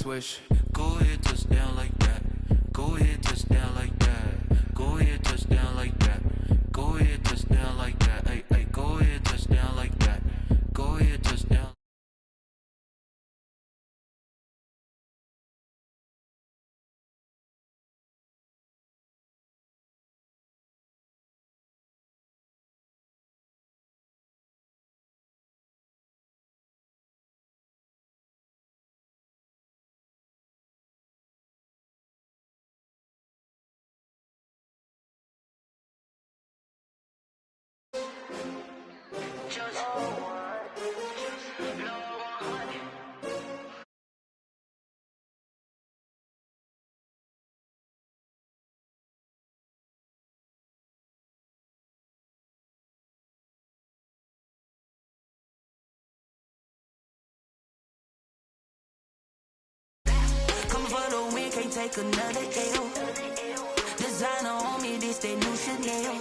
switch. Go ahead, touchdown like that. Go ahead, touchdown like that. Go ahead, touchdown like that. Go ahead, touchdown like that. Hey, hey, go ahead, touchdown like that. Go ahead, touchdown. Can't take another L. Designer on me, this that new Chanel.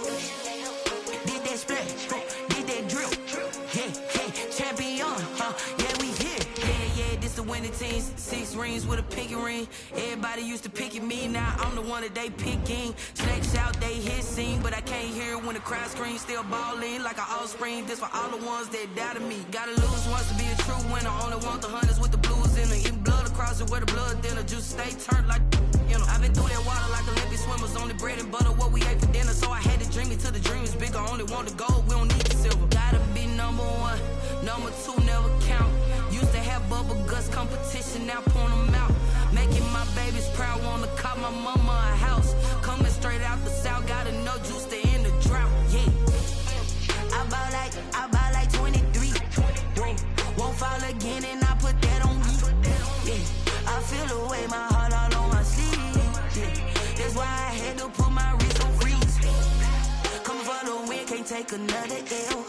Did that splash, did that drill. Yeah, champion, yeah, we here. Yeah, this the winning teams. 6 rings with a pinky ring. Everybody used to pick at me, now I'm the one that they picking. Snake shout, they hit sing, but I can't hear when the crowd screams. Still ballin' like an offspring. This for all the ones that doubted me. Gotta lose once to be a true winner. Only want the hunters with the blues in it. Even blood across it where the blood thinner. Juice stay turned like, you know. I've been through that water like Olympic swimmers. Only bread and butter what we ate for dinner. So I had to dream it till the dream is bigger. Only want the gold, we don't need the silver. Gotta be number 1, number 2 never count. Used to have bubble guts competition, now point them out. Making my babies proud, wanna call my mama a house. Coming straight out the south, gotta know juice to end the drought. Yeah, I bought like 23. Won't fall again and I put that on me. Yeah, I feel the way, my heart all on my sleeve. Yeah, that's why I had to put my wrist on freeze. Coming for the win, can't take another L.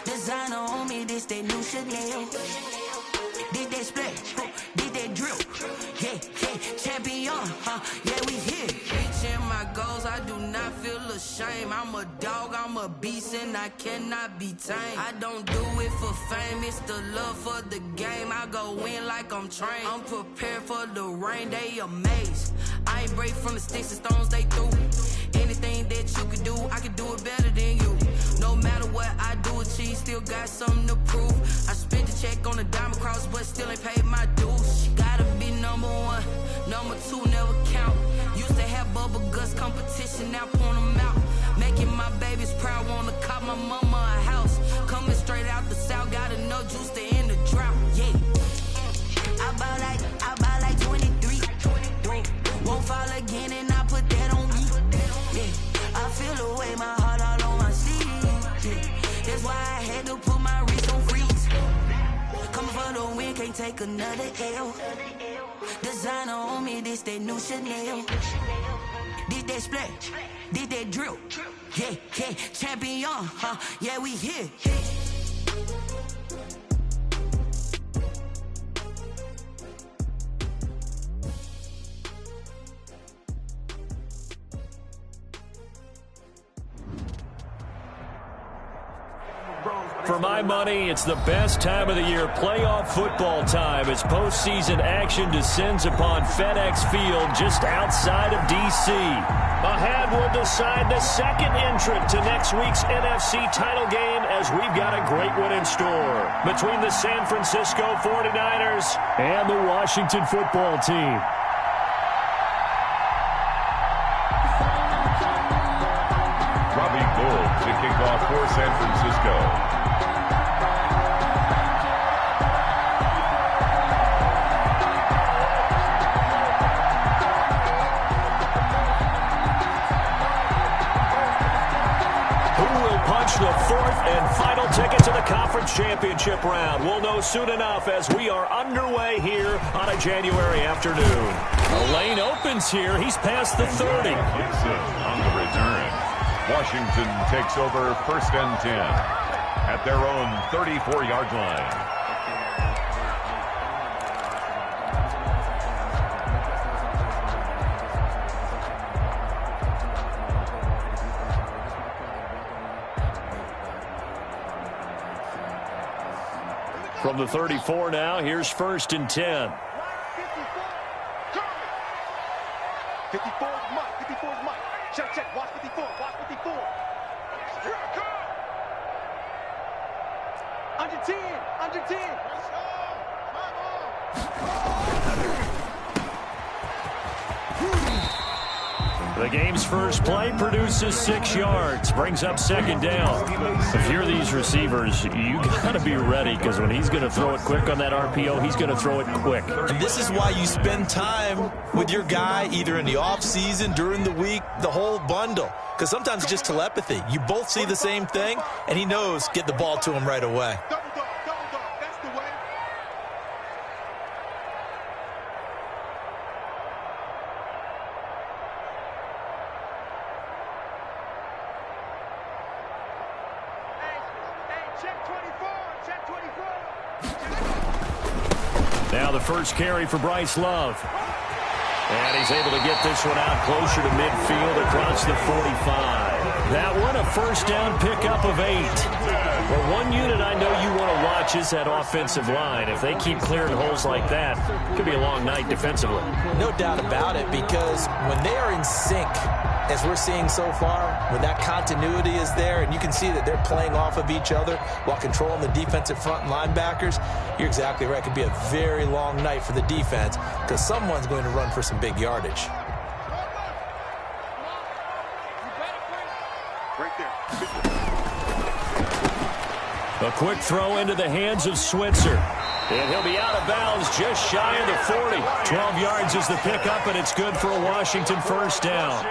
Designer on me, this that new Chanel. Did that splash, did that drill. Yeah, champion, yeah, we here. Reaching my goals, I do not feel ashamed. I'm a dog, I'm a beast, and I cannot be tamed. I don't do it for fame, it's the love for the game. I go in like I'm trained. I'm prepared for the rain, they amazed. I ain't break from the sticks and stones they threw. Anything that you could do, I could do it better than you. No matter what I do, achieve, still got something to prove. I spent the check on the diamond cross, but still ain't paid my dues. Gotta be number 1, number 2 never count. Used to have bubble guts competition, now point them out. Making my babies proud, wanna call my mama a house. Coming straight out the south, gotta know juice to end the drought. Yeah, I bought like 23. Won't fall again and I put that on me. Yeah, I feel the way, my heart all on my sleeve. Yeah, that's why I had to put my wrist on freeze. Coming for the win, can't take another L. Designer on me, this that new Chanel. Did that splash, did that drill. Yeah, champion, yeah, we here. For my money, it's the best time of the year, playoff football time, as postseason action descends upon FedEx Field just outside of D.C. A hand will decide the second entrant to next week's NFC title game, as we've got a great one in store between the San Francisco 49ers and the Washington football team. Robbie Gould to kick off for San Francisco. The fourth and final ticket to the conference championship round. We'll know soon enough as we are underway here on a January afternoon. The lane opens here. He's past the 30. Gibson on the return. Washington takes over 1st and 10 at their own 34-yard line. From the 34 now, here's 1st and 10. 54 is Mike. 54 is Mike. Check, check. Watch 54. Watch 54. Under 10. Under 10. The game's first play produces 6 yards, brings up second down. If you're these receivers, you got to be ready, because when he's going to throw it quick on that RPO, he's going to throw it quick. And this is why you spend time with your guy either in the offseason, during the week, the whole bundle. Because sometimes it's just telepathy. You both see the same thing, and he knows get the ball to him right away. Now the first carry for Bryce Love. And he's able to get this one out closer to midfield across the 45. That one a first down pickup of 8. Well, one unit I know you want to watch is that offensive line. If they keep clearing holes like that, it could be a long night defensively. No doubt about it, because when they are in sync, as we're seeing so far, when that continuity is there and you can see that they're playing off of each other while controlling the defensive front and linebackers, you're exactly right. It could be a very long night for the defense because someone's going to run for some big yardage. A quick throw into the hands of Switzer. And he'll be out of bounds just shy of the 40. 12 yards is the pickup, and it's good for a Washington first down.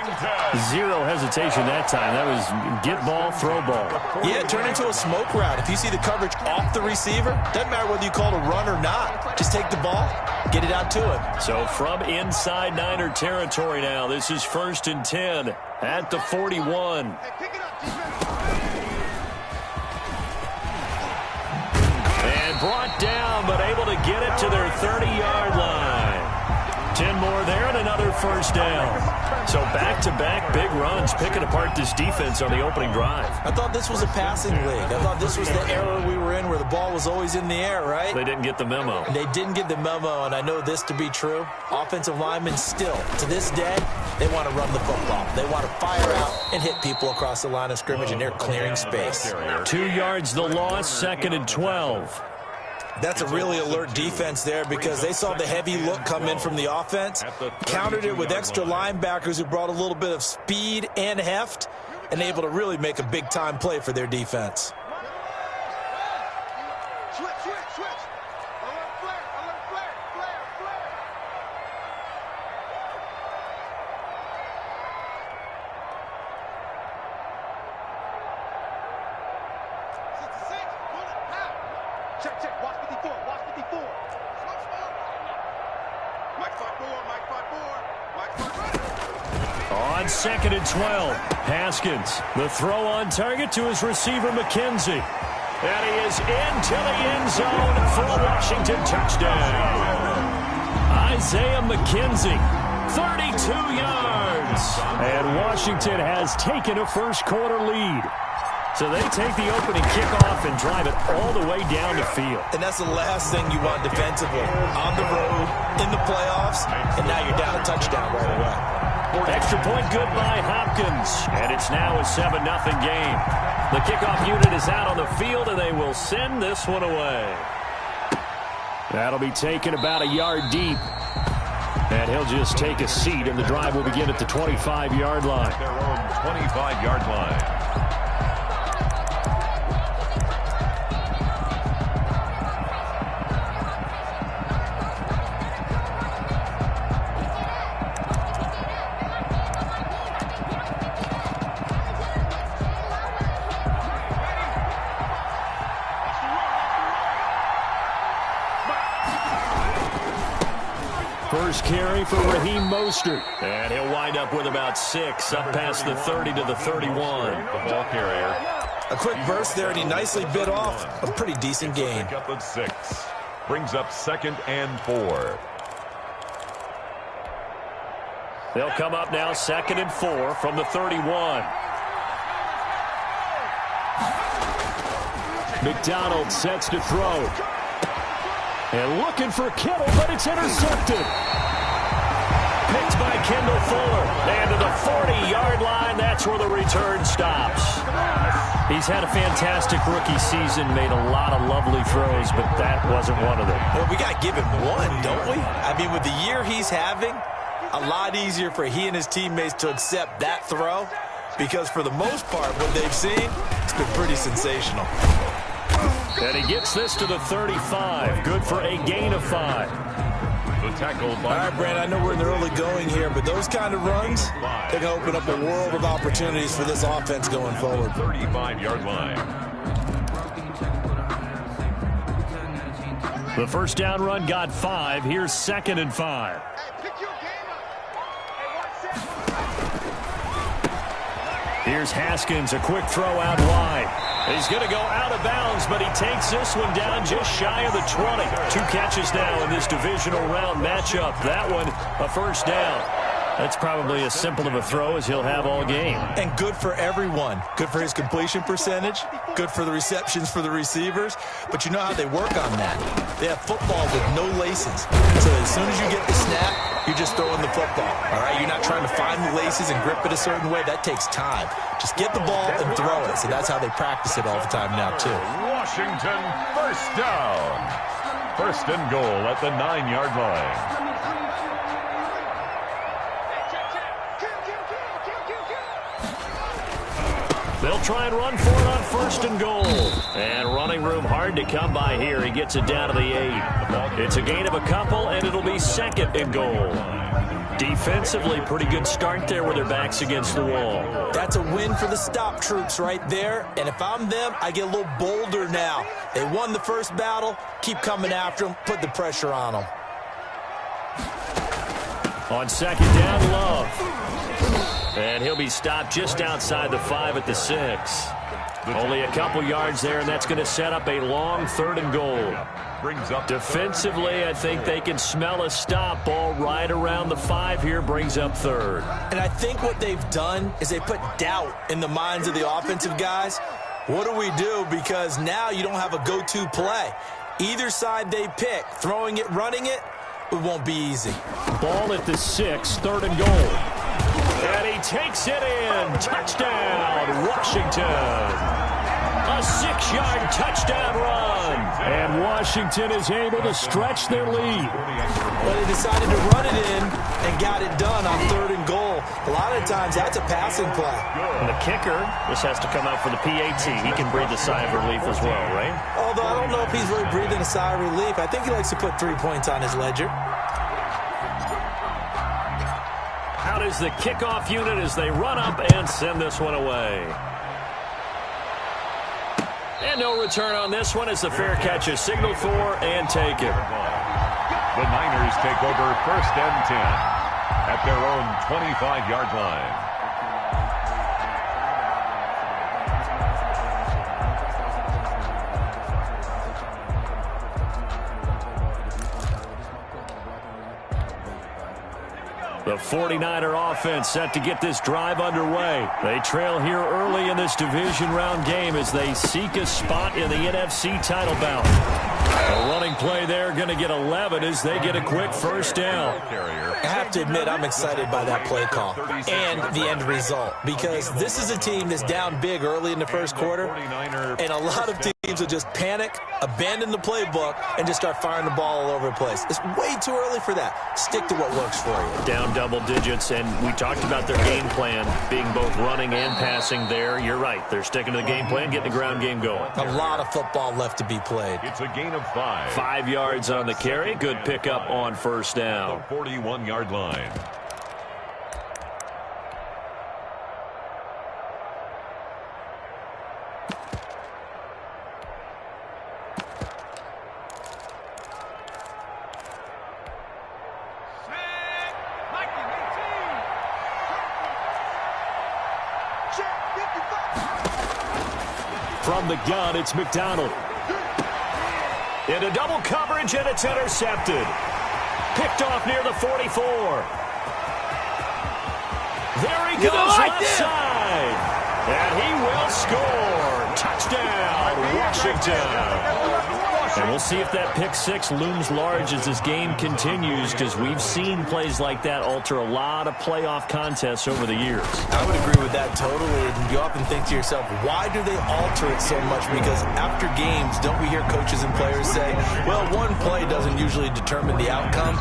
Zero hesitation that time. That was get ball, throw ball. Yeah, turn into a smoke route. If you see the coverage off the receiver, doesn't matter whether you call it a run or not. Just take the ball, get it out to him. So from inside Niner territory now, this is 1st and 10 at the 41. Brought down, but able to get it to their 30-yard line. 10 more there and another first down. So back-to-back big runs, picking apart this defense on the opening drive. I thought this was a passing league. I thought this was the era we were in where the ball was always in the air, right? They didn't get the memo. They didn't get the memo, and I know this to be true. Offensive linemen still, to this day, they want to run the football. They want to fire out and hit people across the line of scrimmage, and they're clearing space. 2 yards the loss, 2nd and 12. That's a really alert defense there because they saw the heavy look come in from the offense, countered it with extra linebackers who brought a little bit of speed and heft, and able to really make a big-time play for their defense. Check, check. Watch 54. Watch 54. Mike 5-4. Mike 5-4. On 2nd and 12, Haskins. The throw on target to his receiver, McKenzie. And he is into the end zone for a Washington touchdown. Isaiah McKenzie, 32 yards. And Washington has taken a first-quarter lead. So they take the opening kickoff and drive it all the way down the field. And that's the last thing you want defensively. On the road, in the playoffs, and now you're down a touchdown right away. Extra point good by Hopkins. And it's now a 7-0 game. The kickoff unit is out on the field, and they will send this one away. That'll be taken about a yard deep. And he'll just take a seat, and the drive will begin at the 25-yard line. Their own 25-yard line. First carry for Raheem Mostert. And he'll wind up with about 6, up past the 30 to the 31. The ball carrier. A quick burst there, and he nicely bit off a pretty decent gain. Pick up at 6. Brings up 2nd and 4. They'll come up now 2nd and 4 from the 31. McDonald sets to throw. And looking for Kittle, but it's intercepted. Picked It's by Kendall Fuller. And to the 40-yard line, that's where the return stops. He's had a fantastic rookie season, made a lot of lovely throws, but that wasn't one of them. Well, we got to give him one, don't we? I mean, with the year he's having, a lot easier for he and his teammates to accept that throw because for the most part, what they've seen, it's been pretty sensational. And he gets this to the 35. Good for a gain of 5. The tackle by... All right, Brand, I know we're in the early going here, but those kind of runs, they can open up a world of opportunities for this offense going forward. 35-yard line. The first down run got 5. Here's 2nd and 5. Here's Haskins, a quick throw out wide. He's going to go out of bounds, but he takes this one down just shy of the 20. 2 catches now in this divisional round matchup. That one, a first down. That's probably as simple of a throw as he'll have all game. And good for everyone. Good for his completion percentage. Good for the receptions for the receivers. But you know how they work on that. They have football with no laces. So as soon as you get the snap, you're just throwing the football. All right? You're not trying to find the laces and grip it a certain way. That takes time. Just get the ball and throw it. So that's how they practice it all the time now, too. Washington, first down. First and goal at the 9-yard line. They'll try and run for it on first and goal. And running room hard to come by here. He gets it down to the 8. It's a gain of a couple, and it'll be 2nd and goal. Defensively, pretty good start there with their backs against the wall. That's a win for the stop troops right there. And if I'm them, I get a little bolder now. They won the first battle. Keep coming after them. Put the pressure on them. On 2nd down, Love. And he'll be stopped just outside the 5 at the 6. Only a couple yards there, and that's going to set up a long 3rd and goal. Brings up defensively, I think they can smell a stop. Ball right around the 5 here, brings up 3rd. And I think what they've done is they put doubt in the minds of the offensive guys. What do we do? Because now you don't have a go-to play. Either side they pick, throwing it, running it, it won't be easy. Ball at the 6, 3rd and goal. And he takes it in. Touchdown, Washington. A 6-yard touchdown run. And Washington is able to stretch their lead. Well, they decided to run it in and got it done on 3rd and goal. A lot of times that's a passing play. And the kicker, this has to come out for the PAT. He can breathe a sigh of relief as well, right? Although I don't know if he's really breathing a sigh of relief. I think he likes to put 3 points on his ledger. Out is the kickoff unit as they run up and send this one away. And no return on this one as the fair catch is signaled for and taken. The Niners take over 1st and 10 at their own 25-yard line. The 49er offense set to get this drive underway. They trail here early in this division round game as they seek a spot in the NFC title bout. A running play there, going to get 11 as they get a quick first down. I have to admit, I'm excited by that play call and the end result because this is a team that's down big early in the first quarter, and a lot of teams will just panic, abandon the playbook, and just start firing the ball all over the place. It's way too early for that. Stick to what works for you. Down double digits, and we talked about their game plan being both running and passing there. You're right. They're sticking to the game plan, getting the ground game going. A lot of football left to be played. It's a gain of 5. 5 yards on the carry. Good pickup on first down. The 41-yard line. From the gun, it's McDonald. Into double coverage, and it's intercepted. Picked off near the 44. There he goes left side. And he will score. Touchdown, Washington. And we'll see if that pick six looms large as this game continues, because we've seen plays like that alter a lot of playoff contests over the years. I would agree with that totally. And you often think to yourself, why do they alter it so much? Because after games, don't we hear coaches and players say, well, one play doesn't usually determine the outcome?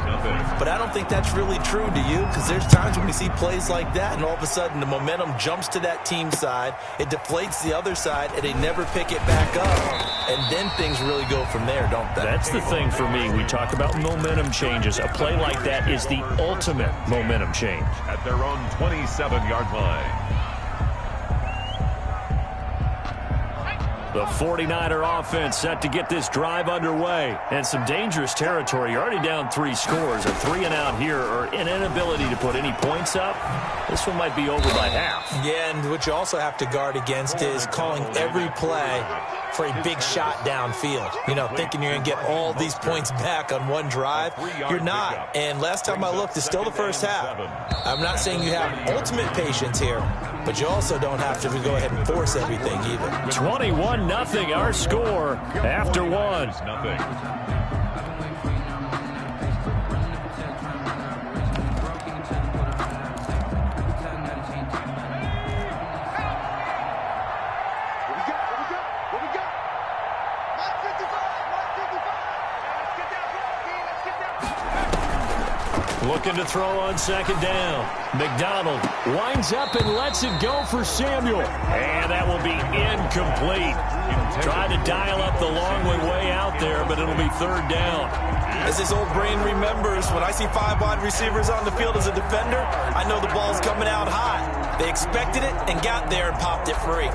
But I don't think that's really true, do you? Because there's times when we see plays like that, and all of a sudden the momentum jumps to that team side, it deflates the other side, and they never pick it back up. And then things really go from there, don't they? That's the thing for me. We talk about momentum changes. A play like that is the ultimate momentum change. At their own 27-yard line. The 49er offense set to get this drive underway. And some dangerous territory. You're already down 3 scores. A 3-and-out here, or an inability to put any points up. This one might be over by half. Yeah, and what you also have to guard against is calling every play for a big shot downfield. You know, thinking you're going to get all these points back on one drive. You're not. And last time I looked, it's still the first half. I'm not saying you have ultimate patience here, but you also don't have to go ahead and force everything either. 21-0 our score after one. Looking to throw on second down. McDonald winds up and lets it go for Samuel. And that will be incomplete. Tried to dial up the long one way out there, but it'll be third down. As this old brain remembers, when I see 5 wide receivers on the field as a defender, I know the ball's coming out hot. They expected it and got there and popped it free.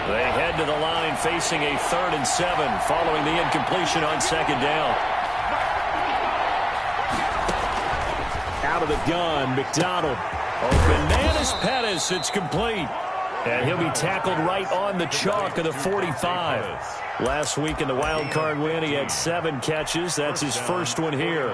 They head to the line facing a 3rd and 7 following the incompletion on second down. Out of the gun, McDonald. Bananas Pettis, it's complete. And he'll be tackled right on the chalk of the 45. Last week in the wild card win, he had 7 catches. That's his first one here.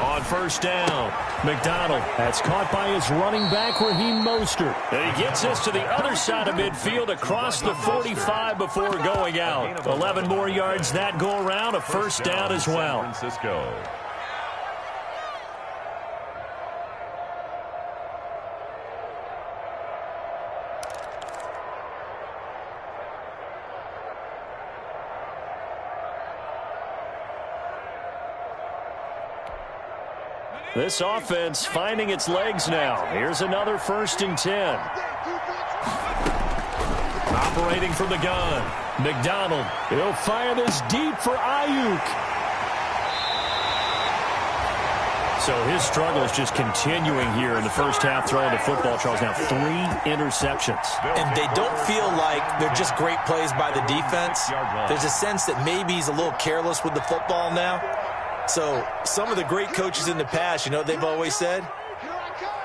On first down, McDonald. That's caught by his running back, Raheem Mostert. And he gets us to the other side of midfield across the 45 before going out. 11 more yards that go around, a first down as well. Francisco. This offense finding its legs now. Here's another 1st and 10. Operating from the gun. McDonald. He'll fire this deep for Ayuk. So his struggle is just continuing here in the first half, throwing the football. Charles, now 3 interceptions. And they don't feel like they're just great plays by the defense. There's a sense that maybe he's a little careless with the football now. So some of the great coaches in the past, you know, they've always said,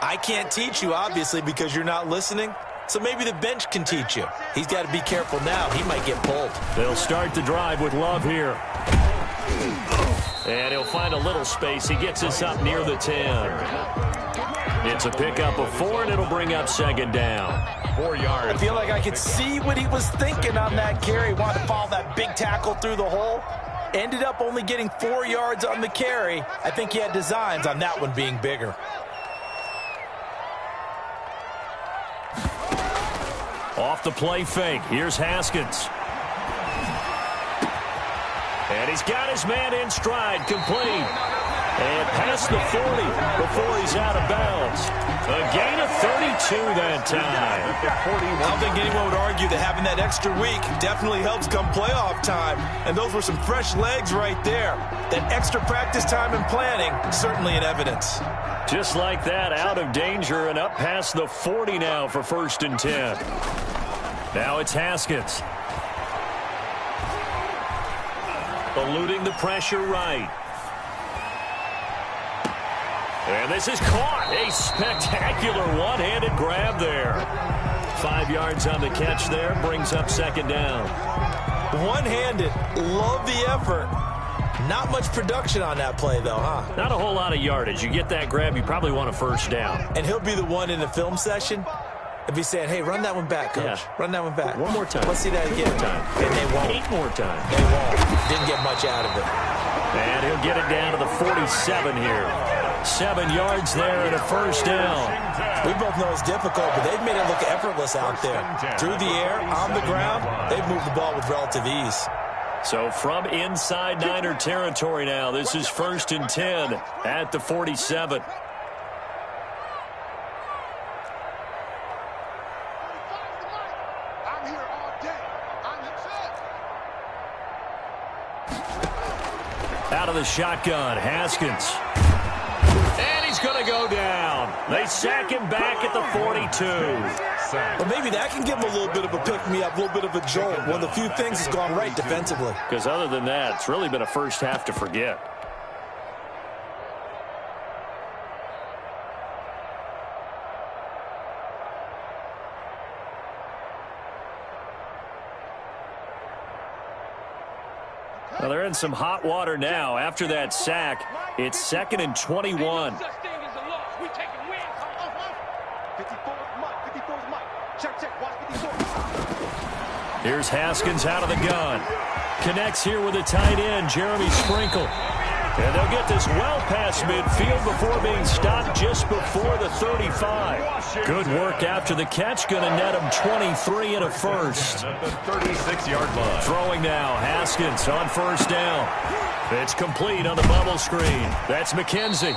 I can't teach you, obviously, because you're not listening. So maybe the bench can teach you. He's got to be careful now. He might get pulled. They'll start the drive with Love here. And he'll find a little space. He gets us up near the 10. It's a pickup of 4, and it'll bring up second down. 4 yards. I feel like I could see what he was thinking on that carry. He wanted to follow that big tackle through the hole. Ended up only getting 4 yards on the carry. I think he had designs on that one being bigger. Off the play fake. Here's Haskins. And he's got his man in stride, complete. And past the 40 before he's out of bounds. A gain of 32 that time. I don't think anyone would argue that having that extra week definitely helps come playoff time. And those were some fresh legs right there. That extra practice time and planning, certainly in evidence. Just like that, out of danger and up past the 40 now for 1st and 10. Now it's Haskins. Eluding the pressure right. And this is caught. A spectacular one-handed grab there. 5 yards on the catch there. Brings up second down. One-handed. Love the effort. Not much production on that play, though, huh? Not a whole lot of yardage. You get that grab, you probably want a first down. And he'll be the one in the film session if he's saying, hey, run that one back, coach. Yeah. Run that one back. One more time. Let's see that again. 2 more times. And they won't. 8 more times. They won't. Didn't get much out of it. And he'll get it down to the 47 here. 7 yards there and a first down. We both know it's difficult, but they've made it look effortless out there. Through the air, on the ground, they've moved the ball with relative ease. So from inside Niner territory now, this is 1st and 10 at the 47. I'm here all day. I'm Out of the shotgun, Haskins. And he's going to go down. They sack him back at the 42. But maybe that can give him a little bit of a pick-me-up, a little bit of a jolt. One of the few things that's gone right defensively. Because other than that, it's really been a first half to forget. Well, they're in some hot water now. After that sack, it's 2nd and 21. 54's Mike. Check. Watch 54. Here's Haskins out of the gun. Connects here with a tight end, Jeremy Sprinkle. And they'll get this well past midfield before being stopped just before the 35. Good work after the catch. Going to net him 23 and a first. At the 36-yard line. Throwing now, Haskins on first down. It's complete on the bubble screen. That's McKenzie.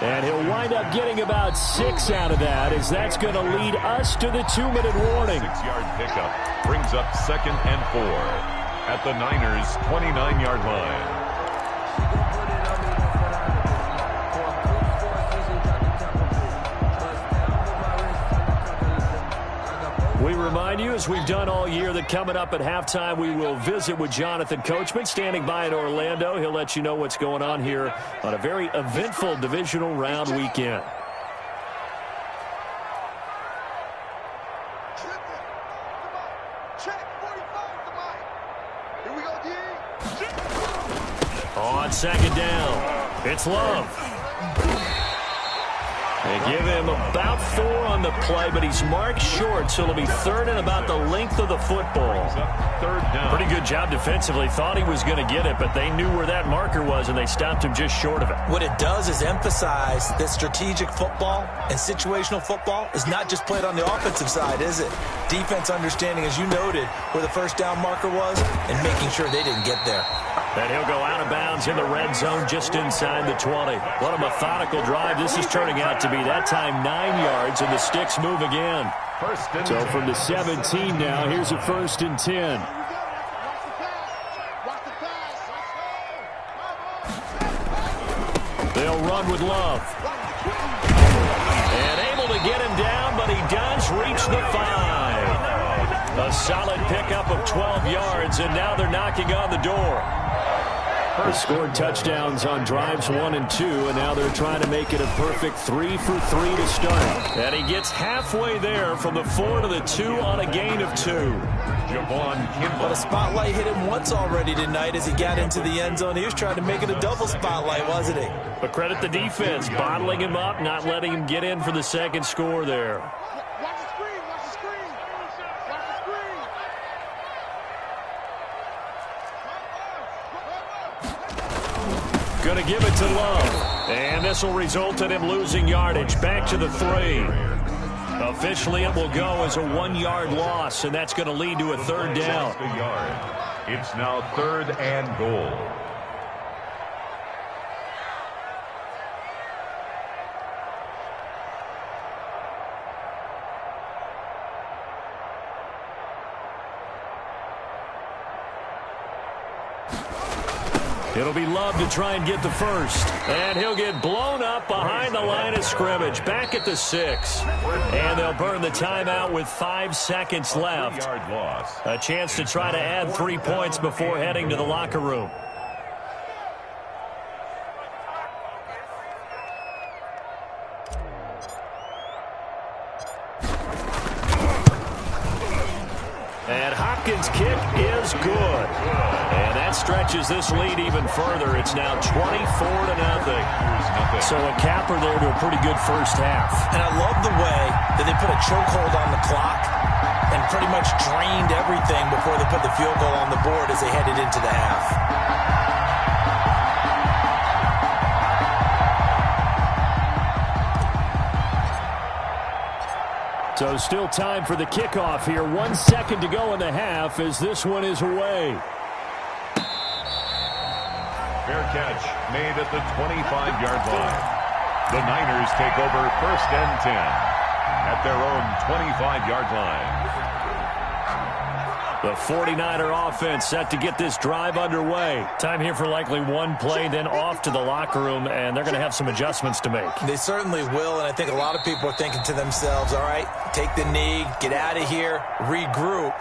And he'll wind up getting about 6 out of that, as that's going to lead us to the 2-minute warning. 6-yard pickup brings up 2nd and 4 at the Niners' 29-yard line. We remind you, as we've done all year, that coming up at halftime, we will visit with Jonathan Coachman, standing by in Orlando. He'll let you know what's going on here on a very eventful divisional round weekend. Check 45 to Mike. Here we go, D. On second down, it's Love. They give him about 4 on the play, but he's marked short, so it'll be 3rd and about the length of the football. 3rd down. Pretty good job defensively. Thought he was going to get it, but they knew where that marker was, and they stopped him just short of it. What it does is emphasize that strategic football and situational football is not just played on the offensive side, is it? Defense understanding, as you noted, where the first down marker was and making sure they didn't get there. And he'll go out of bounds in the red zone just inside the 20. What a methodical drive this is turning out to be. That time 9 yards, and the sticks move again. So from the 17 now, here's a 1st and 10. They'll run with Love. And able to get him down, but he does reach the 5. A solid pickup of 12 yards, and now they're knocking on the door. They scored touchdowns on drives 1 and 2, and now they're trying to make it a perfect 3 for 3 to start. And he gets halfway there from the 4 to the 2 on a gain of 2. But a spotlight hit him once already tonight as he got into the end zone. He was trying to make it a double spotlight, wasn't he? But credit the defense, bottling him up, not letting him get in for the second score there. Watch the screen. Watch the screen. Watch the screen. Going to give it to Love. And this will result in him losing yardage. Back to the 3. Officially, it will go as a 1-yard loss, and that's going to lead to a 3rd down. It's now 3rd and goal. It'll be Love to try and get the first. And he'll get blown up behind the line of scrimmage. Back at the 6. And they'll burn the timeout with 5 seconds left. A chance to try to add 3 points before heading to the locker room. And Hopkins' kick is good. And that stretches this lead even further. It's now 24-0. So a capper there to a pretty good first half. And I love the way that they put a chokehold on the clock and pretty much drained everything before they put the field goal on the board as they headed into the half. So still time for the kickoff here. 1 second to go in the half as this one is away. Fair catch made at the 25-yard line. The Niners take over 1st and 10 at their own 25-yard line. The 49er offense set to get this drive underway. Time here for likely one play, then off to the locker room, and they're going to have some adjustments to make. They certainly will, and I think a lot of people are thinking to themselves, all right, take the knee, get out of here, regroup.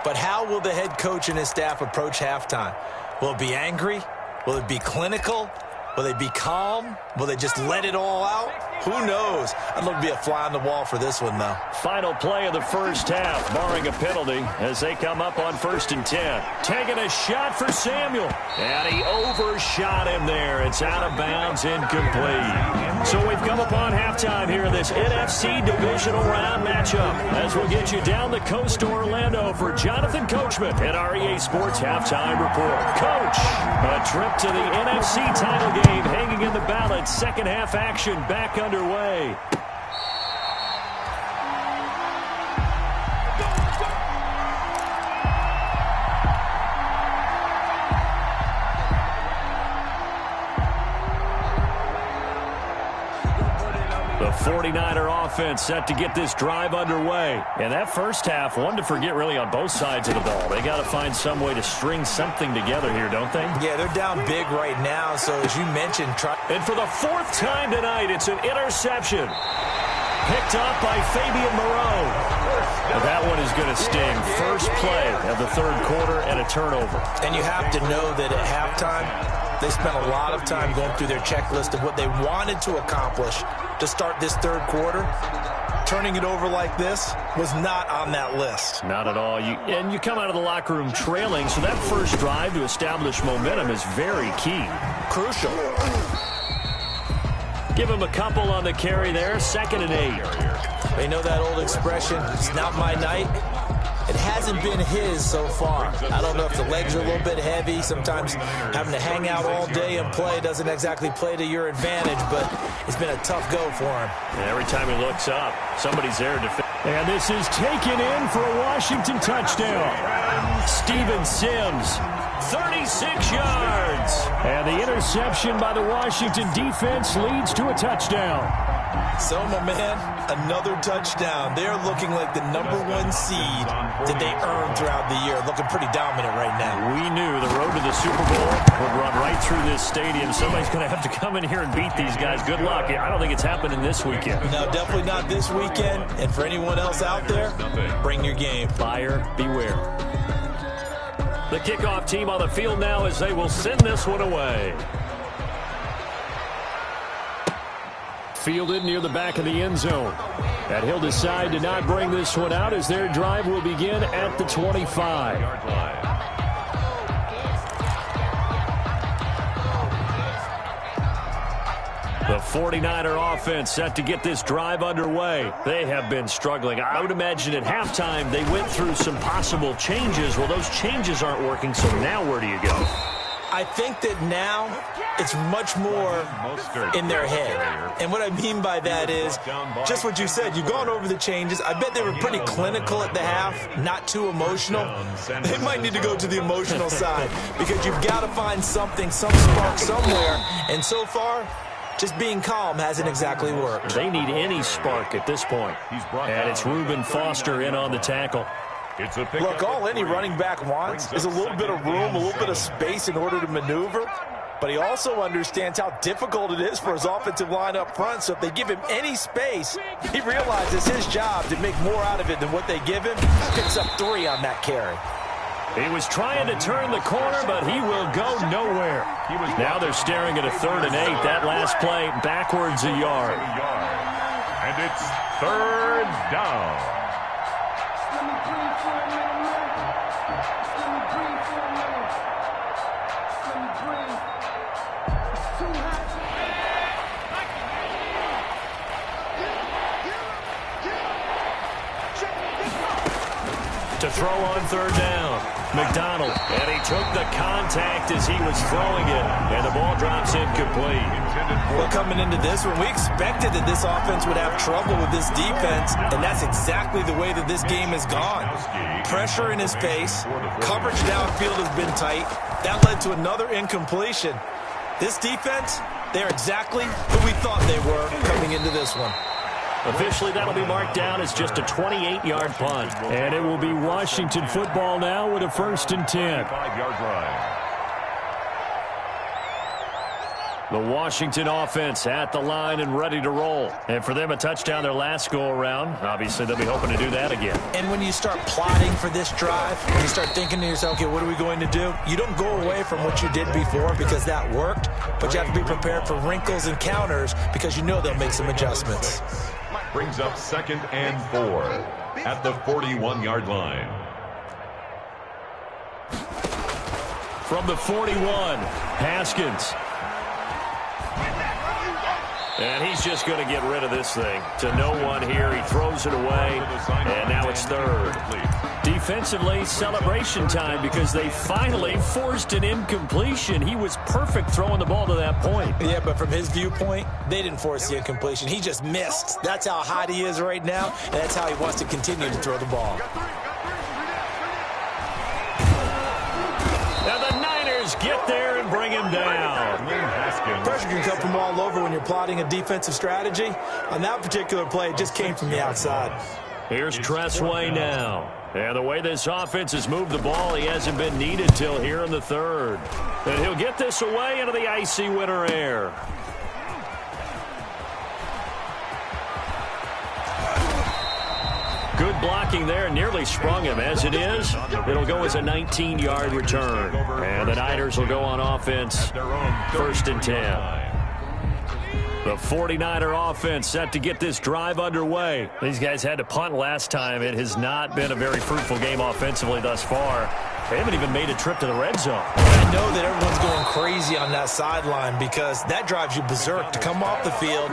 But how will the head coach and his staff approach halftime? Will it be angry? Will it be clinical? Will they be calm? Will they just let it all out? Who knows? I'd love to be a fly on the wall for this one, though. Final play of the first half, barring a penalty, as they come up on 1st and 10. Taking a shot for Samuel. And he overshot him there. It's out of bounds, incomplete. So we've come upon halftime here in this NFC Divisional Round matchup, as we'll get you down the coast to Orlando for Jonathan Coachman at our EA Sports Halftime Report. Coach, a trip to the NFC title game hanging in the balance. Second half action back underway. The 49er offense set to get this drive underway. And that first half, one to forget really on both sides of the ball. They got to find some way to string something together here, don't they? Yeah, they're down big right now, so as you mentioned... And for the 4th time tonight, it's an interception. Picked up by Fabian Moreau. But that one is going to sting. First play of the 3rd quarter and a turnover. And you have to know that at halftime, they spent a lot of time going through their checklist of what they wanted to accomplish to start this 3rd quarter. Turning it over like this was not on that list. Not at all. And you come out of the locker room trailing, so that first drive to establish momentum is very key. Crucial. Give him a couple on the carry there. 2nd and 8. They know that old expression, it's not my night. It hasn't been his so far. I don't know if the legs are a little bit heavy. Sometimes having to hang out all day and play doesn't exactly play to your advantage, but it's been a tough go for him. And every time he looks up, somebody's there to defend. And this is taken in for a Washington touchdown. Steven Sims, 36 yards. And the interception by the Washington defense leads to a touchdown. So, my man, another touchdown. They're looking like the #1 seed that they earned throughout the year. Looking pretty dominant right now. We knew the road to the Super Bowl would run right through this stadium. Somebody's going to have to come in here and beat these guys. Good luck. I don't think it's happening this weekend. No, definitely not this weekend. And for anyone else out there, bring your game. Buyer beware. The kickoff team on the field now as they will send this one away. Fielded near the back of the end zone. And he'll decide to not bring this one out as their drive will begin at the 25. The 49er offense set to get this drive underway. They have been struggling. I would imagine at halftime they went through some possible changes. Well, those changes aren't working, so now where do you go? I think that now it's much more in their head. And what I mean by that is just what you said. You've gone over the changes. I bet they were pretty clinical at the half, not too emotional. They might need to go to the emotional side because you've got to find something, some spark somewhere. And so far, just being calm hasn't exactly worked. They need any spark at this point. And it's Reuben Foster in on the tackle. Look, all any running back wants is a little bit of room, a little bit of space in order to maneuver. But he also understands how difficult it is for his offensive line up front. So if they give him any space, he realizes his job to make more out of it than what they give him. Picks up 3 on that carry. He was trying to turn the corner, but he will go nowhere. Now they're staring at a 3rd and 8. That last play backwards a yard. And it's 3rd down. to throw on third down. McDonald, and he took the contact as he was throwing it, and the ball drops incomplete. Well, coming into this one, we expected that this offense would have trouble with this defense, and that's exactly the way that this game has gone. Pressure in his face, coverage downfield has been tight. That led to another incompletion. This defense, they're exactly who we thought they were coming into this one. Officially, that'll be marked down as just a 28-yard punt. And it will be Washington football now with a 1st and 10. 5-yard line. The Washington offense at the line and ready to roll. And for them, a touchdown their last go-around. Obviously, they'll be hoping to do that again. And when you start plotting for this drive, when you start thinking to yourself, okay, what are we going to do? You don't go away from what you did before because that worked, but you have to be prepared for wrinkles and counters because you know they'll make some adjustments. Brings up 2nd and 4 at the 41-yard line. From the 41, Haskins. And he's just going to get rid of this thing. To no one here. He throws it away, and now it's 3rd. Defensively, celebration time because they finally forced an incompletion. He was perfect throwing the ball to that point. Yeah, but from his viewpoint, they didn't force the incompletion. He just missed. That's how hot he is right now, and that's how he wants to continue to throw the ball. Now the Niners get there and bring him down. Pressure can come from all over when you're plotting a defensive strategy. On that particular play, it just came from the outside. Here's Tressway now. And the way this offense has moved the ball, he hasn't been needed till here in the 3rd. And he'll get this away into the icy winter air. Good blocking there, nearly sprung him. As it is, it'll go as a 19-yard return. And the Niners will go on offense, 1st and 10. The 49er offense set to get this drive underway. These guys had to punt last time. It has not been a very fruitful game offensively thus far. They haven't even made a trip to the red zone. I know that everyone's going crazy on that sideline because that drives you berserk to come off the field,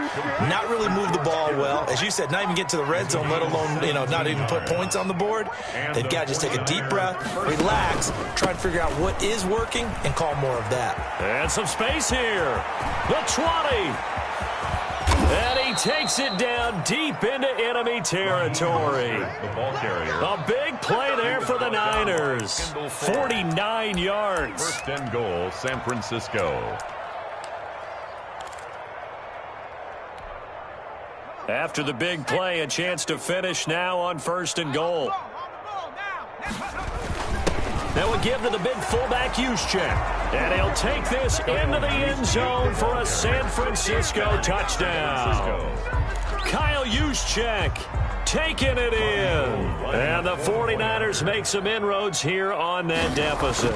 not really move the ball well. As you said, not even get to the red zone, let alone, not even put points on the board. They've got to just take a deep breath, relax, try and figure out what is working, and call more of that. And some space here. The 20. And he takes it down deep into enemy territory. The ball carrier. A big play there for the Niners. 49 yards. 1st and goal, San Francisco. After the big play, a chance to finish now on 1st and goal. That would give to the big fullback Juszczyk. And he'll take this into the end zone for a San Francisco touchdown. Kyle Juszczyk taking it in. And the 49ers make some inroads here on that deficit.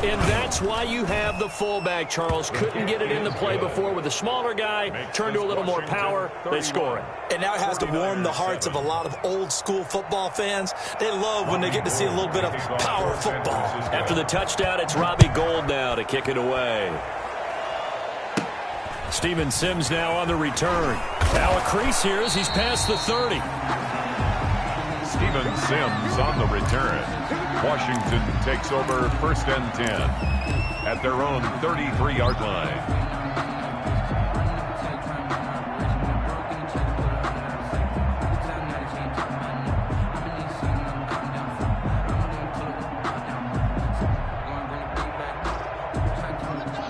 And that's why you have the fullback, Charles. Couldn't get it into play before with the smaller guy. Turned to a little more power. They score it. And now it has to warm the hearts of a lot of old-school football fans. They love when they get to see a little bit of power football. After the touchdown, it's Robbie Gould now to kick it away. Steven Sims now on the return. Now a crease here as he's past the 30. Steven Sims on the return. Washington takes over 1st and 10 at their own 33-yard line.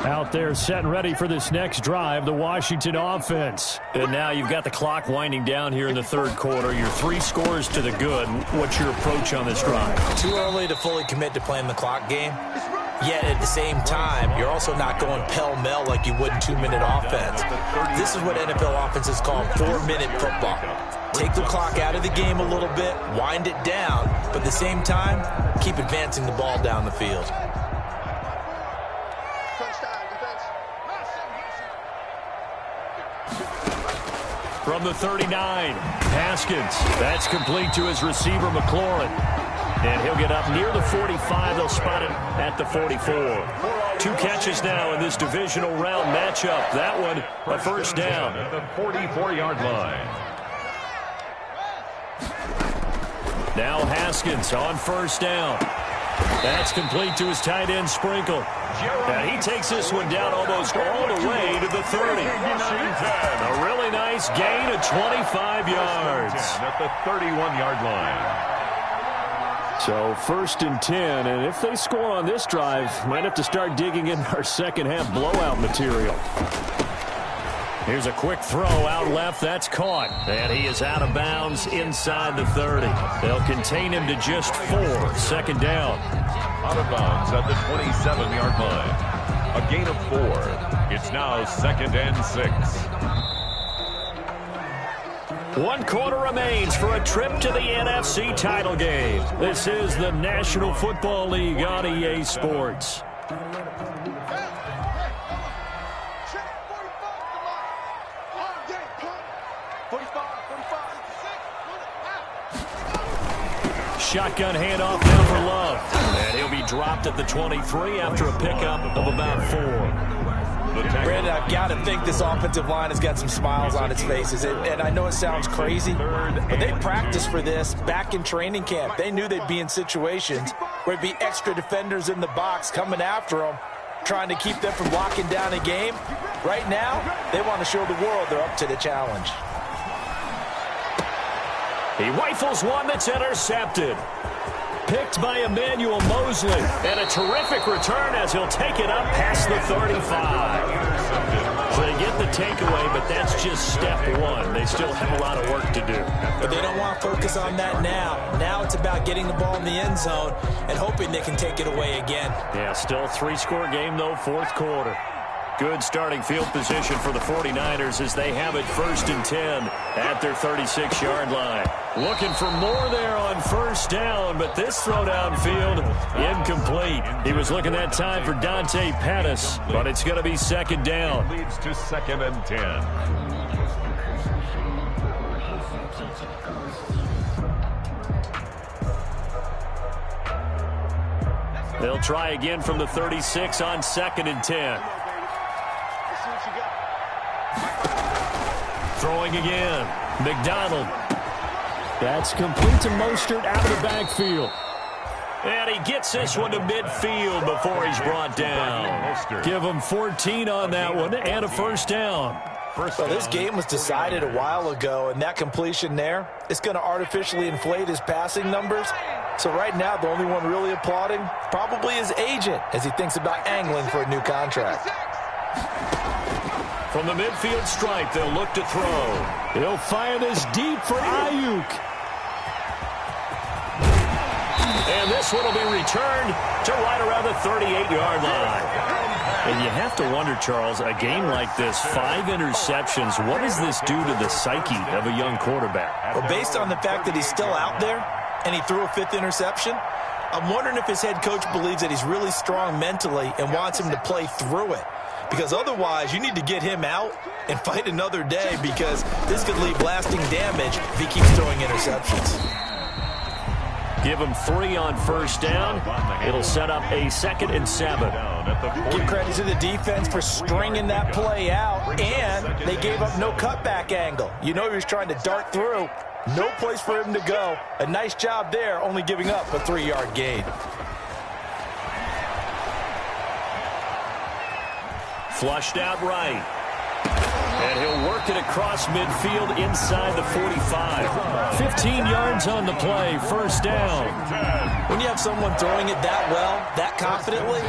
Out there set and ready for this next drive, the Washington offense. And now you've got the clock winding down here in the 3rd quarter. Your 3 scores to the good. What's your approach on this drive? Too early to fully commit to playing the clock game. Yet at the same time, you're also not going pell-mell like you would in 2-minute offense. This is what NFL offenses call 4-minute football. Take the clock out of the game a little bit, wind it down, but at the same time, keep advancing the ball down the field. From the 39, Haskins. That's complete to his receiver, McLaurin. And he'll get up near the 45. They'll spot it at the 44. 2 catches now in this divisional round matchup. That one, a 1st down. At the 44-yard line. Now Haskins on first down. That's complete to his tight end, Sprinkle. And he takes this one down almost all the way to the 30. A really nice gain of 25 yards. At the 31-yard line. So 1st and 10, and if they score on this drive, might have to start digging in our second-half blowout material. Here's a quick throw out left. That's caught. And he is out of bounds inside the 30. They'll contain him to just 4. 2nd down. Out of bounds at the 27-yard line. A gain of 4. It's now 2nd and 6. 1 quarter remains for a trip to the NFC title game. This is the National Football League on EA Sports. Shotgun handoff now for Love. And he'll be dropped at the 23 after a pickup of about 4. Brandon, I've got to think this offensive line has got some smiles on its faces. And I know it sounds crazy, but they practiced for this back in training camp. They knew they'd be in situations where there'd be extra defenders in the box coming after them, trying to keep them from locking down a game. Right now, they want to show the world they're up to the challenge. He rifles one that's intercepted. Picked by Emmanuel Mosley. And a terrific return as he'll take it up past the 35. So they get the takeaway, but that's just step 1. They still have a lot of work to do. But they don't want to focus on that now. Now it's about getting the ball in the end zone and hoping they can take it away again. Yeah, still a 3-score game, though, 4th quarter. Good starting field position for the 49ers as they have it 1st and 10 at their 36-yard line. Looking for more there on 1st down, but this throw downfield incomplete. He was looking that time for Dante Pettis, but it's going to be 2nd down. Leads to 2nd and 10. They'll try again from the 36 on 2nd and 10. Throwing again. McDonald. That's complete to Mostert out of the backfield. And he gets this one to midfield before he's brought down. Give him 14 on that one and a 1st down. Well, this game was decided a while ago, and that completion there is going to artificially inflate his passing numbers. So right now, the only one really applauding probably his agent as he thinks about angling for a new contract. From the midfield stripe, they'll look to throw. He'll fire this deep for Ayuk. And this one will be returned to right around the 38-yard line. And you have to wonder, Charles, a game like this, 5 interceptions, what does this do to the psyche of a young quarterback? Well, based on the fact that he's still out there and he threw a 5th interception, I'm wondering if his head coach believes that he's really strong mentally and wants him to play through it. Because otherwise, you need to get him out and fight another day because this could leave lasting damage if he keeps throwing interceptions. Give him 3 on 1st down. It'll set up a 2nd and 7. Give credit to the defense for stringing that play out, and they gave up no cutback angle. You know he was trying to dart through. No place for him to go. A nice job there, only giving up a 3-yard gain. Flushed out right. And he'll work it across midfield inside the 45. 15 yards on the play, 1st down. When you have someone throwing it that well, that confidently,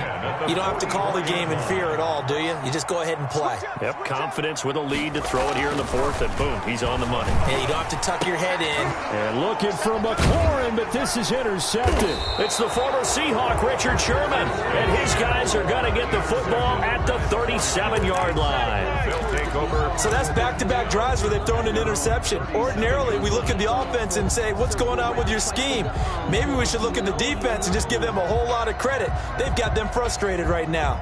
you don't have to call the game in fear at all, do you? You just go ahead and play. Yep, confidence with a lead to throw it here in the 4th, and boom, he's on the money. Yeah, you don't have to tuck your head in. And looking for McLaurin, but this is intercepted. It's the former Seahawk, Richard Sherman, and his guys are going to get the football at the 37-yard line. They'll take over. So that's back-to-back drives where they've thrown an interception. Ordinarily, we look at the offense and say, what's going on with your scheme? Maybe we should look at the defense and just give them a whole lot of credit. They've got them frustrated right now.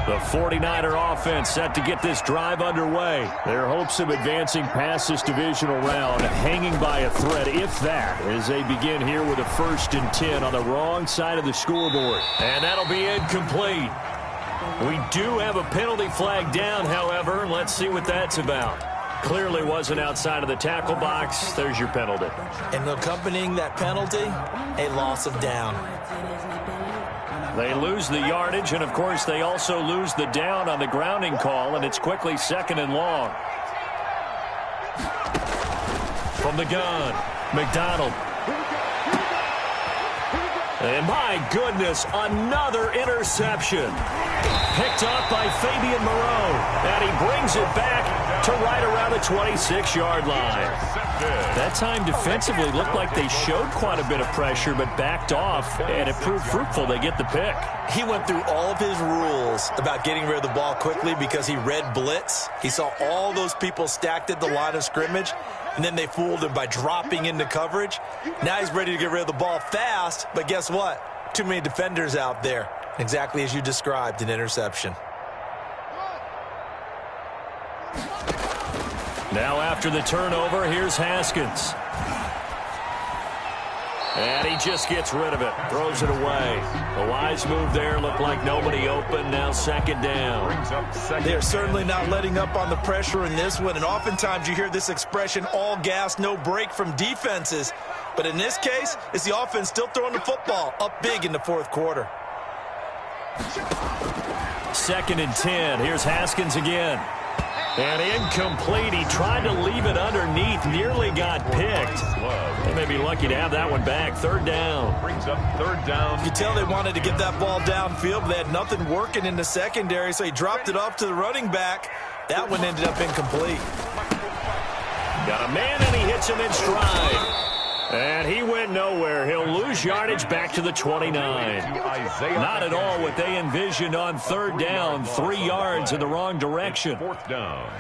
The 49er offense set to get this drive underway. Their hopes of advancing past this divisional round hanging by a thread, if that, as they begin here with a 1st and 10 on the wrong side of the scoreboard. And that'll be incomplete. We do have a penalty flag down, however. Let's see what that's about. Clearly wasn't outside of the tackle box. There's your penalty. And accompanying that penalty, a loss of down. They lose the yardage, and, of course, they also lose the down on the grounding call, and it's quickly 2nd and long. From the gun, McDonald. And, my goodness, another interception. Picked up by Fabian Moreau, and he brings it back to right around the 26-yard line. That time defensively looked like they showed quite a bit of pressure but backed off, and it proved fruitful. They get the pick. He went through all of his rules about getting rid of the ball quickly because he read blitz. He saw all those people stacked at the line of scrimmage, and then they fooled him by dropping into coverage. Now he's ready to get rid of the ball fast, but guess what? Too many defenders out there. Exactly as you described, an interception. Now after the turnover, here's Haskins. And he just gets rid of it, throws it away. A wise move there, looked like nobody open, now 2nd down. They're certainly not letting up on the pressure in this one, and oftentimes you hear this expression, all gas, no break from defenses. But in this case, it's the offense still throwing the football up big in the 4th quarter. 2nd and 10. Here's Haskins again. And incomplete. He tried to leave it underneath. Nearly got picked. They may be lucky to have that one back. 3rd down. Brings up 3rd down. You could tell they wanted to get that ball downfield, but they had nothing working in the secondary, so he dropped it off to the running back. That one ended up incomplete. Got a man, and he hits him in stride. And he went nowhere. He'll lose yardage back to the 29. Not at all what they envisioned on 3rd down. 3 yards in the wrong direction. 4th down.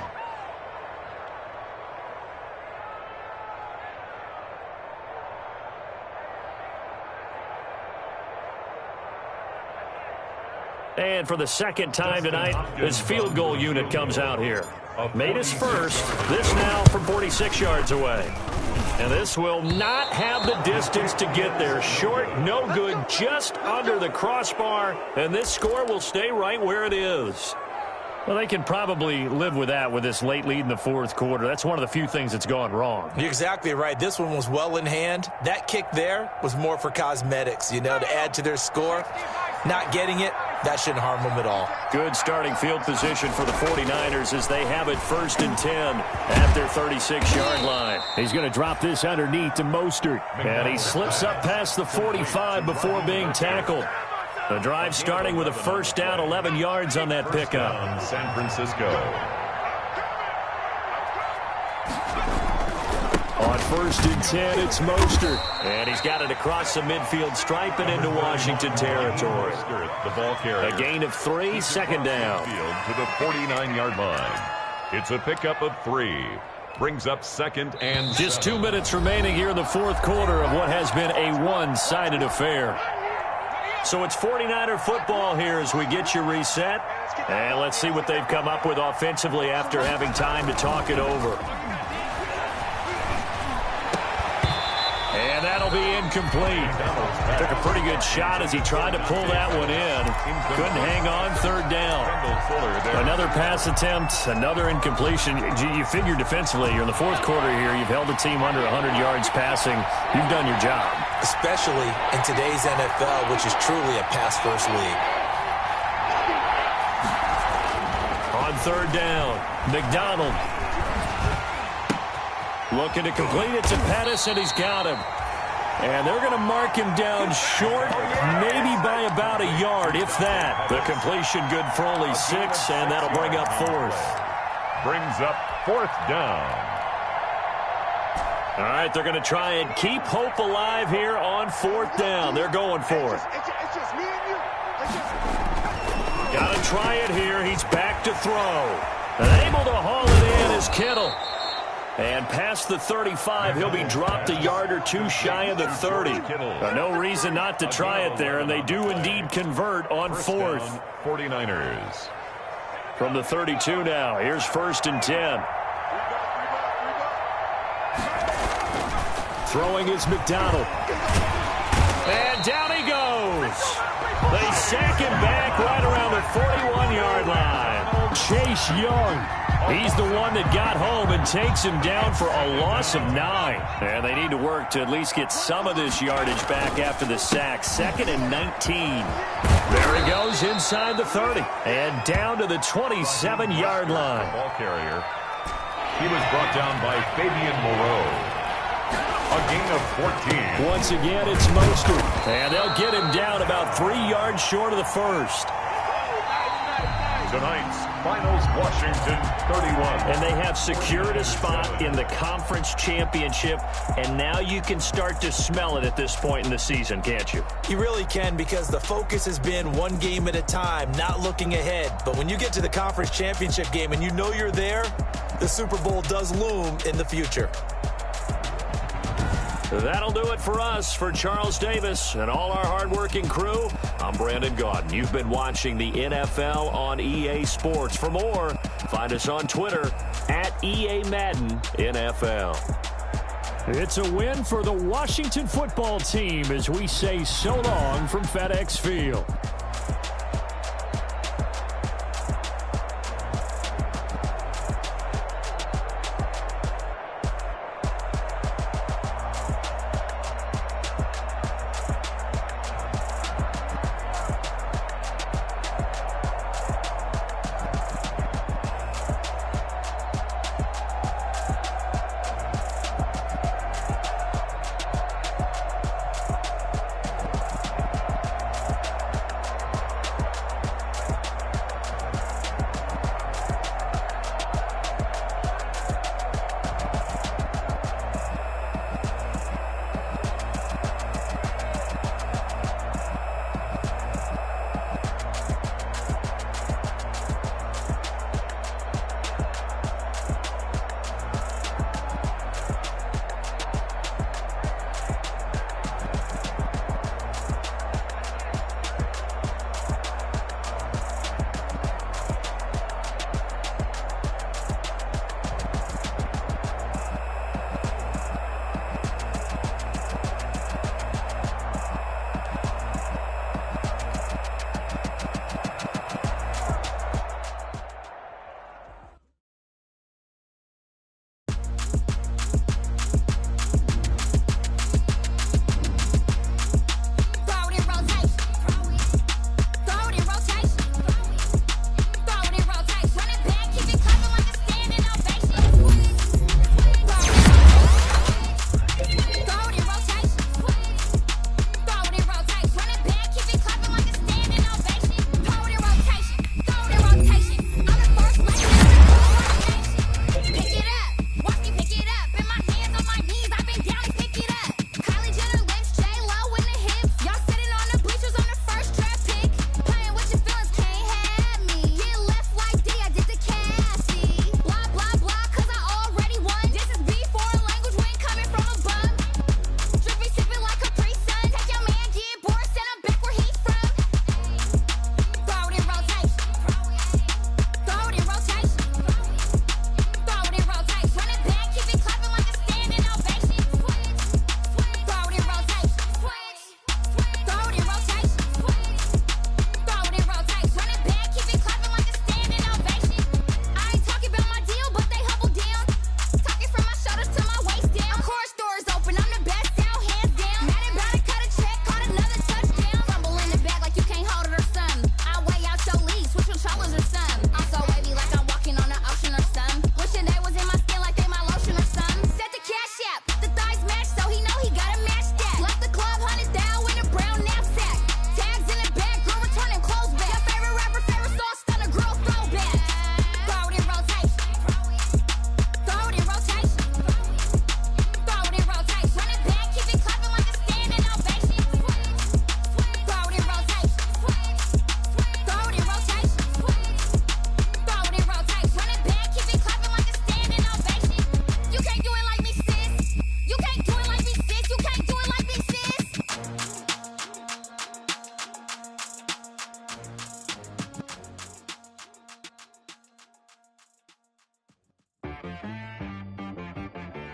And for the 2nd time tonight, this field goal unit comes out here. Made his first. This now from 46 yards away. And this will not have the distance to get there. Short, no good, just under the crossbar. And this score will stay right where it is. Well, they can probably live with that with this late lead in the 4th quarter. That's one of the few things that's gone wrong. You're exactly right. This one was well in hand. That kick there was more for cosmetics, you know, to add to their score. Not getting it, that shouldn't harm them at all. Good starting field position for the 49ers as they have it 1st and 10 at their 36-yard line. He's going to drop this underneath to Mostert. And he slips up past the 45 before being tackled. The drive starting with a 1st down, 11 yards on that pickup. San Francisco. On 1st and 10, it's Mostert. And he's got it across the midfield stripe and into Washington territory. The ball carrier. A gain of 3, 2nd down. To the 49-yard line. It's a pickup of 3. Brings up 2nd and Just 7. 2 minutes remaining here in the 4th quarter of what has been a one-sided affair. So it's 49er football here as we get you reset. And let's see what they've come up with offensively after having time to talk it over. And that'll be incomplete. Took a pretty good shot as he tried to pull that one in. Couldn't hang on, 3rd down. Another pass attempt, another incompletion. You figure defensively, you're in the 4th quarter here. You've held the team under 100 yards passing. You've done your job. Especially in today's NFL, which is truly a pass-first league. On 3rd down, McDonald. Looking to complete it to Pettis, and he's got him. And they're going to mark him down short, maybe by about a yard, if that. The completion good for only 6, and that'll bring up 4th. Brings up 4th down. All right, they're going to try and keep hope alive here on 4th down. They're going for it. It's just me and you. Got to try it here. He's back to throw. And able to haul it in is Kittle. And past the 35, he'll be dropped a yard or 2 shy of the 30. No reason not to try it there, and they do indeed convert on 4th. 49ers. From the 32 now, here's 1st and 10. Throwing is McDonald. And down he goes. They sack him back right around the 41-yard line. Chase Young He's the one that got home and takes him down for a loss of 9. And they need to work to at least get some of this yardage back after the sack. 2nd and 19. There he goes inside the 30 and down to the 27-yard line. Ball carrier. He was brought down by Fabian Moreau. A gain of 14. Once again, it's Mostert. And they'll get him down about 3 yards short of the first. Tonight's finals, Washington 31. And they have secured a spot in the conference championship, and now you can start to smell it at this point in the season, can't you? You really can, because the focus has been one game at a time, not looking ahead. But when you get to the conference championship game and you know you're there, the Super Bowl does loom in the future. That'll do it for us. For Charles Davis and all our hardworking crew, I'm Brandon Gaudin. You've been watching the NFL on EA Sports. For more, find us on Twitter at EA Madden NFL. It's a win for the Washington football team as we say so long from FedEx Field.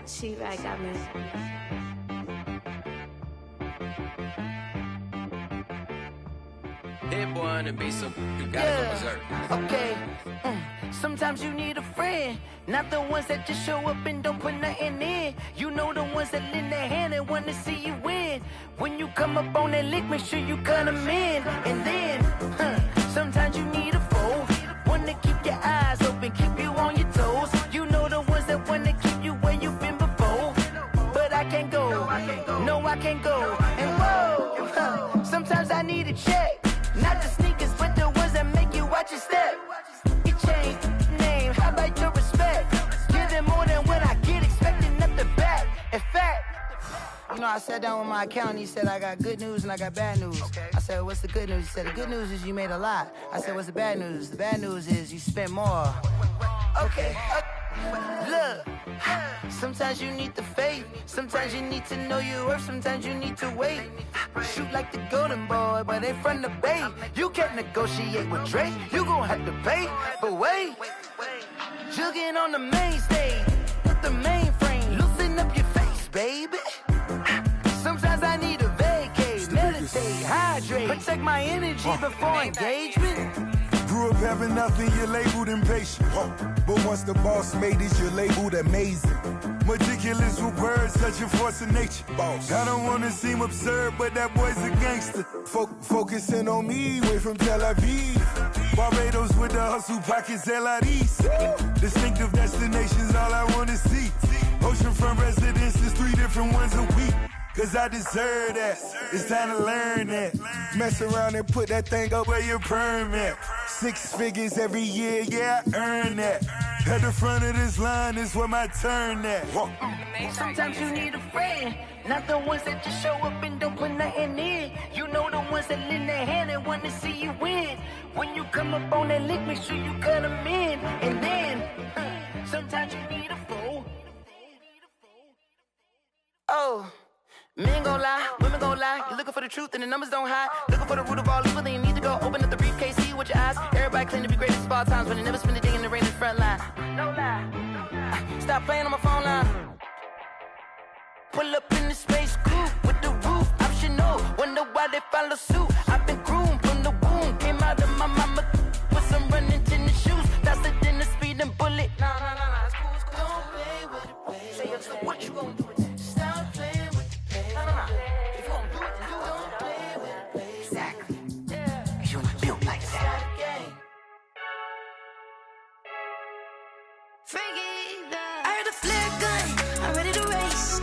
She-Rag got me. Hit boy on the beat, so you got it from Missouri. Okay. Sometimes you need a friend, not the ones that just show up and don't put nothing in. You know the ones that lend their hand and want to see you win. When you come up on that lick, make sure you cut them in. And then, sometimes you need a foe, one to keep your eyes open, keep you on your toes. You know the ones that want to keep you where you've been before. But I can't go, no I can't go. And whoa, sometimes I need a check, not the sneakers, but the ones that make you watch your step. Your chain, name, how about your respect? Give them more than what I get, expecting nothing back. In fact, you know, I sat down with my accountant. He said, I got good news and I got bad news. I said, what's the good news? He said, the good news is you made a lot. I said, what's the bad news? The bad news is you spent more. Okay. Look, sometimes you need the faith. Sometimes you need to know your worth. Sometimes you need to wait. Shoot like the golden boy, but they from the bay. You can't negotiate with Drake. You gon' have to pay. But wait, jugging on the main stage with the mainframe. Loosen up your face, baby. Sometimes I need a vacate, meditate, hydrate, protect my energy before engagement. Grew up having nothing, you're labeled impatient. But once the boss made it, you're labeled amazing. Meticulous with words, such a force of nature. I don't wanna seem absurd, but that boy's a gangster. Focusing on me, way from Tel Aviv. Barbados with the hustle pockets, LIDs. Distinctive destinations, all I wanna see. Oceanfront residences, 3 different ones a week. Cause I deserve that, it's time to learn that. Mess around and put that thing up where your perm at. 6 figures every year, yeah, I earn that. At the front of this line is where my turn at. Sometimes you need a friend, not the ones that just show up and don't put nothing in. You know the ones that lend their hand and want to see you win. When you come up on that lick, make sure you cut them in. And then, sometimes you need a fool. Oh. Men gon' lie, women gon' lie. You're looking for the truth and the numbers don't hide. Looking for the root of all evil, then you need to go open up the briefcase, see with your eyes. Everybody claim to be greatest of all times, but they never spend a day in the rain in the front line. No lie. Stop playing on my phone line. Pull up in the space coupe with the roof optional. Wonder why they follow suit. I've been groomed from the womb. Came out of my mama with some running tennis shoes. Faster than the speeding bullet. No, it's cool, it's cool. Don't play with it, baby. Say what you gon' do? Stop playing. If you gon' do it, then you don't play with it, baby. Exactly. Cause you're not built like that. I heard a flare gun, I'm ready to race.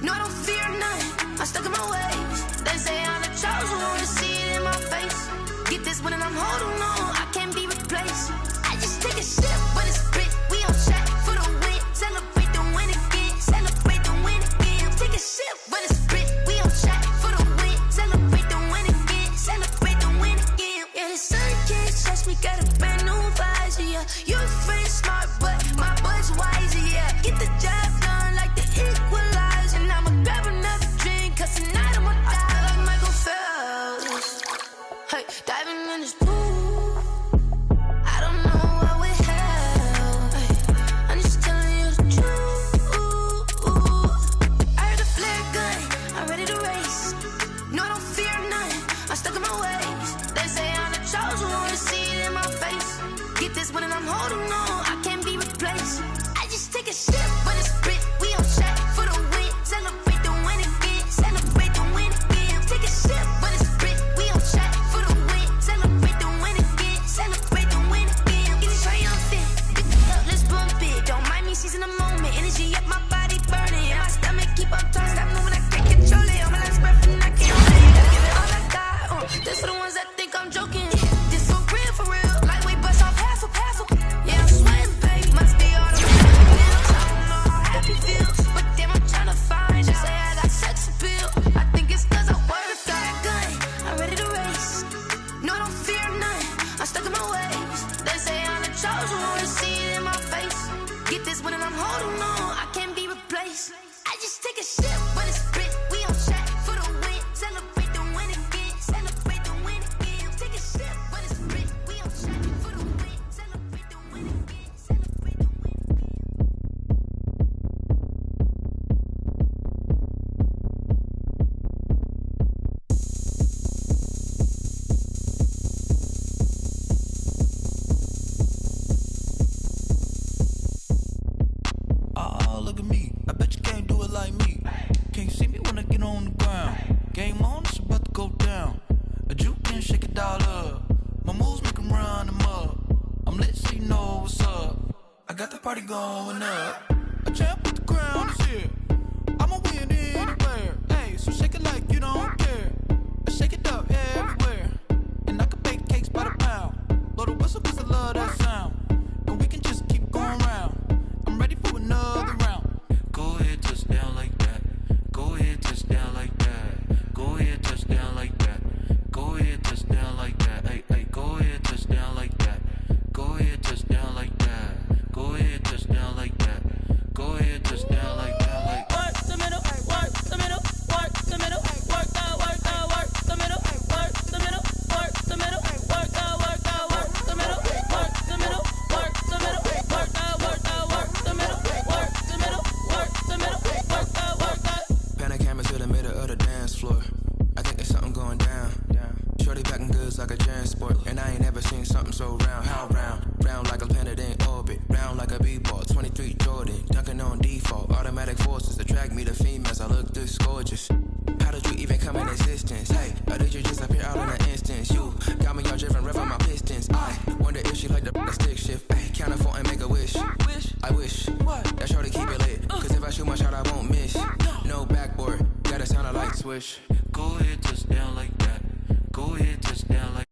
No, I don't fear none, I'm stuck in my ways. They say I'm the chosen one, see it in my face. Get this one and I'm holding on, I can't be replaced. I just take a sip, but it's spit. We on track for the win. Celebrate the win again, celebrate the win again. Take a sip, but it's spit. We on track for the win. Celebrate the win again, celebrate the win again. Yeah, the sun can't touch me, got a brand new visor, yeah. You're friend smart, but my boy's wiser, yeah. Get the job done like the equalizer. And I'ma grab another drink, cause tonight I'ma die like Michael Phelps. Hey, diving in this pool. got the party going up. A champ with the crown is here. I'ma win anywhere. Hey, so shake it like you don't care. I shake it up everywhere. And I can bake cakes by the pound. Blow the whistle cause I love that sound. And we can just keep going round. I'm ready for another round. Go ahead, touch down like that. Go ahead, touch down like that. Go ahead, touch down like that. Go ahead, touch down like that. Hey, hey, go ahead, touch down like that. Go ahead, touch down like that. Go ahead, touch down like that. Go ahead, touch down like that. Like work the middle, work the middle, work the middle, work that, work the middle, work the middle, work the middle, work that, work the middle, work the middle, work the middle, work that, work the middle, work the middle, work the middle, work that. Pan a camera to the middle of the dance floor. I think there's something going down. Shorty packing goods like a transport, and I ain't never seen something so round. How round? Round like a planet in orbit, round like a b-ball. 23 Jordan, dunking on default. Automatic forces attract me to females. I look this gorgeous. How did you even come in existence? Hey, or did you just appear out in an instance? You got me all driven, revving my pistons. I wonder if she like the stick shift. Hey, count a 4 and make a wish. I wish that shorty keep it lit. Cause if I shoot my shot, I won't miss. No backboard, gotta sound a light swish. go ahead, touch down like that. Go ahead, touch down like